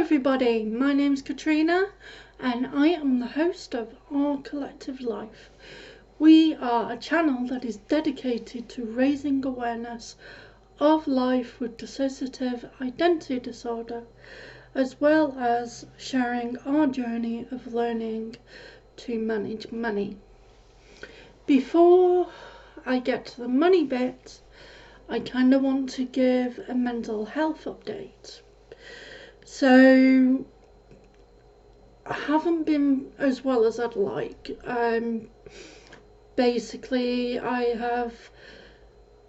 everybody, my name's Katrina and I am the host of Our Collective Life. We are a channel that is dedicated to raising awareness of life with dissociative identity disorder, as well as sharing our journey of learning to manage money. Before I get to the money bit, I kind of want to give a mental health update. So, I haven't been as well as I'd like. Basically, I have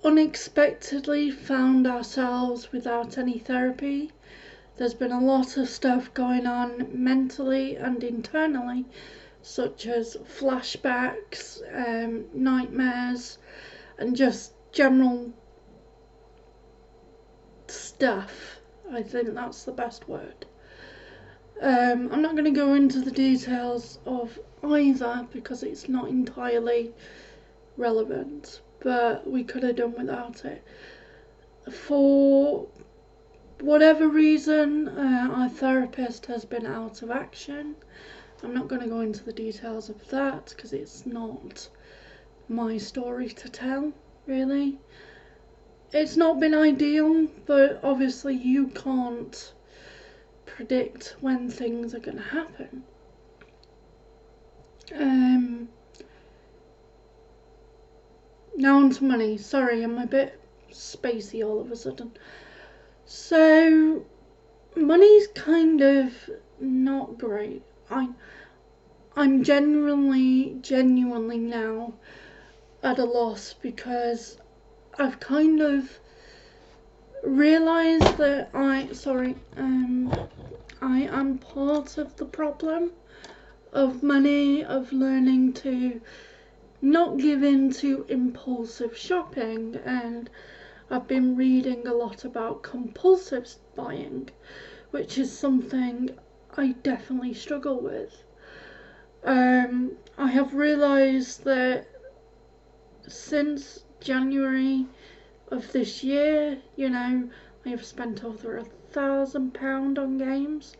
unexpectedly found ourselves without any therapy. There's been a lot of stuff going on mentally and internally, such as flashbacks, nightmares, and just general stuff. I think that's the best word. I'm not going to go into the details of either because it's not entirely relevant, but we could have done without it. For whatever reason, our therapist has been out of action. I'm not going to go into the details of that because it's not my story to tell, really. It's not been ideal, but obviously you can't predict when things are going to happen. Now on to money. Sorry, I'm a bit spacey all of a sudden. So, money's kind of not great. I'm genuinely now at a loss because I've kind of realised that I am part of the problem of money, of learning to not give in to impulsive shopping, and I've been reading a lot about compulsive buying, which is something I definitely struggle with. I have realised that since January of this year, I have spent over £1,000 on games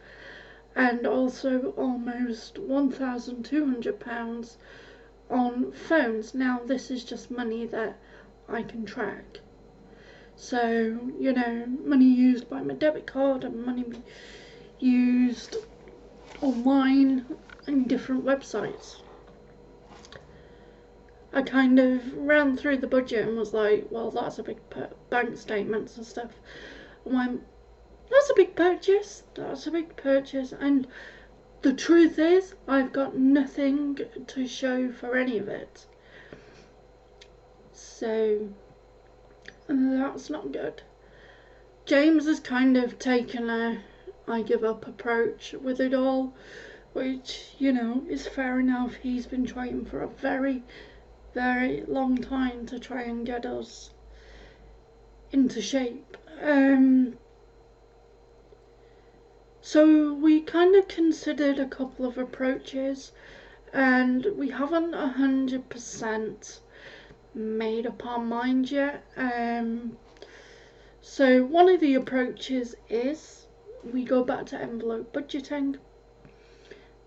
and also almost £1,200 on phones. Now this is just money that I can track. So, money used by my debit card and money used online in different websites. I kind of ran through the budget and was like, well, that's a big bank statements and stuff. And went, that's a big purchase, and the truth is, I've got nothing to show for any of it. So, that's not good. James has kind of taken a I give up approach with it all, which, is fair enough. He's been trying for a very long time to try and get us into shape. So we kind of considered a couple of approaches and we haven't 100% made up our mind yet. So one of the approaches is we go back to envelope budgeting.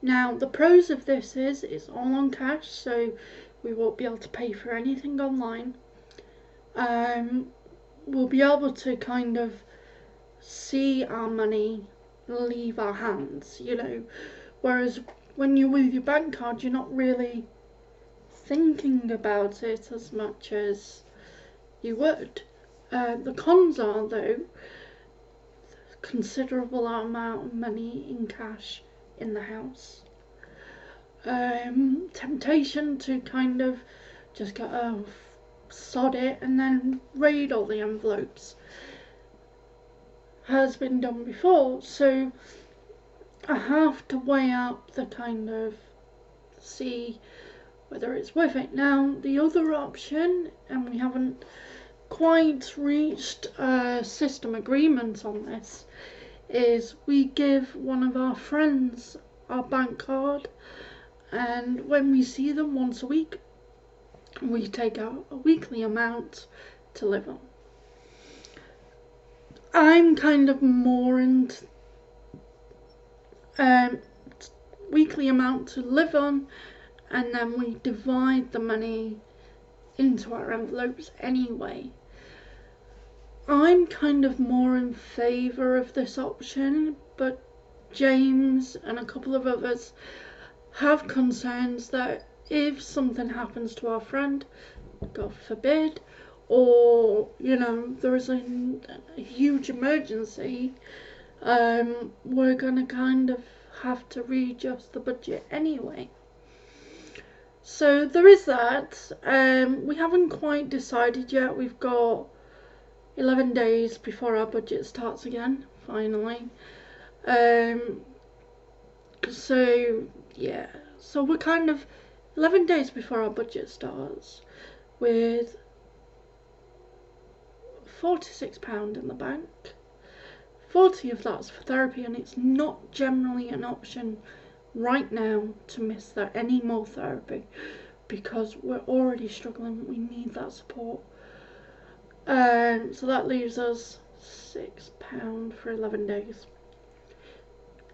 Now the pros of this is it's all on cash, so we won't be able to pay for anything online. We'll be able to kind of see our money leave our hands, whereas when you're with your bank card, you're not really thinking about it as much as you would. The cons are, though, considerable amount of money in cash in the house. Temptation to kind of just go, oh, sod it, and then raid all the envelopes has been done before, so I have to weigh up the kind of see whether it's worth it. Now the other option, and we haven't quite reached a system agreement on this, is we give one of our friends our bank card, and when we see them once a week, we take out a weekly amount to live on. I'm kind of more into weekly amount to live on, and then we divide the money into our envelopes anyway. I'm kind of more in favour of this option, but James and a couple of others have concerns that if something happens to our friend, God forbid, or there is a huge emergency, we're gonna kind of have to readjust the budget anyway. So there is that. We haven't quite decided yet. We've got 11 days before our budget starts again, finally. So yeah, so we're kind of 11 days before our budget starts with £46 in the bank. 40 of that's for therapy, and it's not generally an option right now to miss that any more therapy because we're already struggling. We need that support. So that leaves us £6 for 11 days.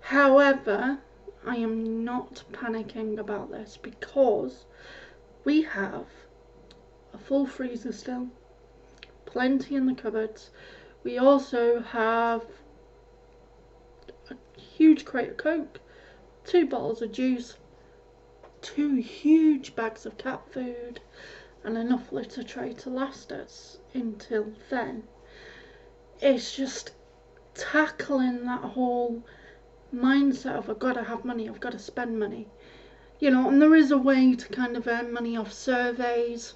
However, I am not panicking about this because we have a full freezer still, plenty in the cupboards. We also have a huge crate of Coke, 2 bottles of juice, 2 huge bags of cat food, and enough litter tray to last us until then. It's just tackling that whole mindset of I've got to have money, I've got to spend money, and there is a way to kind of earn money off surveys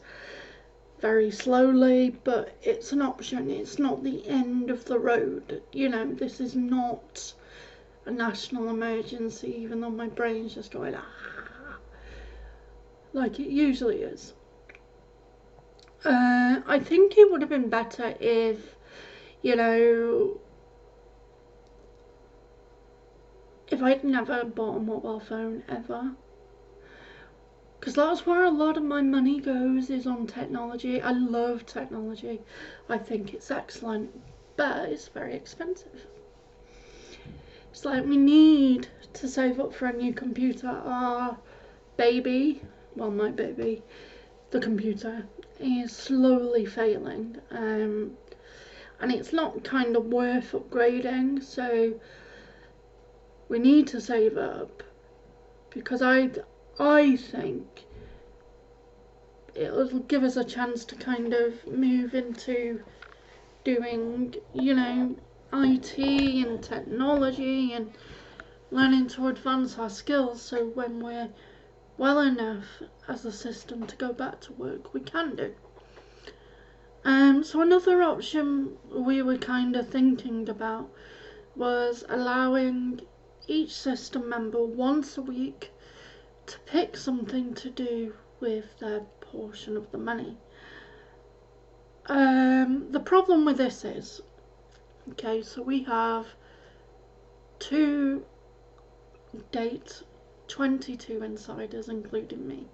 very slowly, but it's an option. It's not the end of the road. This is not a national emergency, even though my brain's just going like it usually is. I think it would have been better if if I'd never bought a mobile phone ever, because that's where a lot of my money goes, is on technology. I love technology. I think it's excellent, but it's very expensive. It's like we need to save up for a new computer. Our baby, well, my baby, the computer, is slowly failing, and it's not kind of worth upgrading, so we need to save up, because I think it'll give us a chance to kind of move into doing, IT and technology and learning to advance our skills, so when we're well enough as a system to go back to work, we can do. So another option we were kind of thinking about was allowing each system member once a week to pick something to do with their portion of the money. The problem with this is, okay, so we have to date 22 insiders, including me.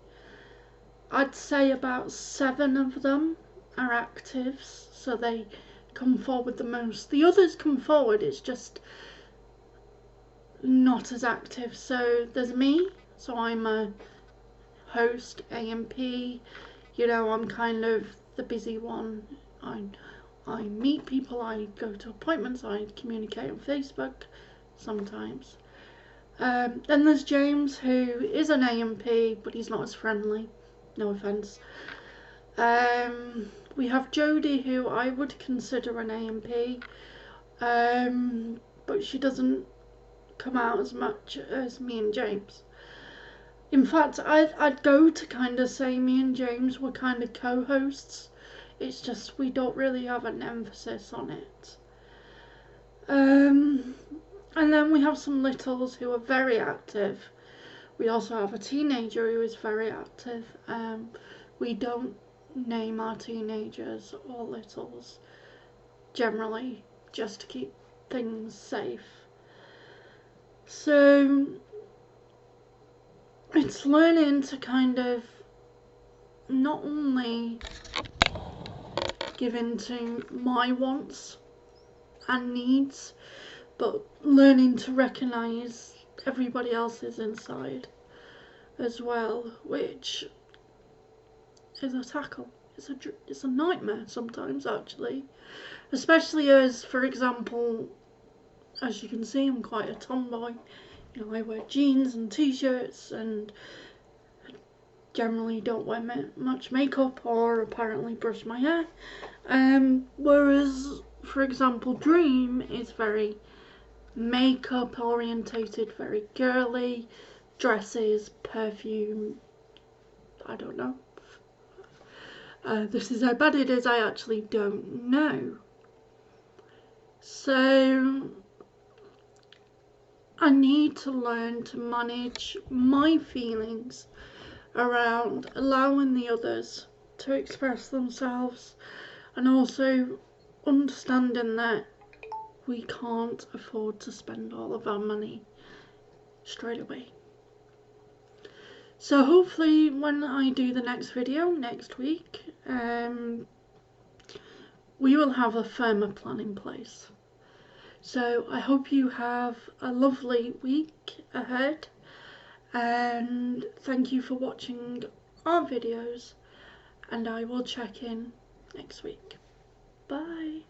I'd say about 7 of them are actives, so they come forward the most. The others come forward, it's just not as active. So there's me, so I'm a host, AMP, I'm kind of the busy one. I meet people, I go to appointments, I communicate on Facebook sometimes. Then there's James, who is an AMP, but he's not as friendly, no offence. We have Jodie, who I would consider an AMP, but she doesn't come out as much as me and James. In fact, I'd go to kind of say me and James were kind of co-hosts. It's just we don't really have an emphasis on it. And then we have some littles who are very active. We also have a teenager who is very active. We don't name our teenagers or littles, generally, just to keep things safe. So it's learning to kind of not only give in to my wants and needs, but learning to recognise everybody else is inside as well, which is a tackle. It's a nightmare sometimes, actually, especially as, for example, as you can see, I'm quite a tomboy. You know, I wear jeans and t-shirts and generally don't wear much makeup or apparently brush my hair. Whereas, for example, Dream is very makeup orientated, very girly, dresses, perfume, I don't know. This is how bad it is, I actually don't know. So I need to learn to manage my feelings around allowing the others to express themselves, and also understanding that we can't afford to spend all of our money straight away. So hopefully when I do the next video next week, we will have a firmer plan in place. So I hope you have a lovely week ahead, and thank you for watching our videos, and I will check in next week. Bye.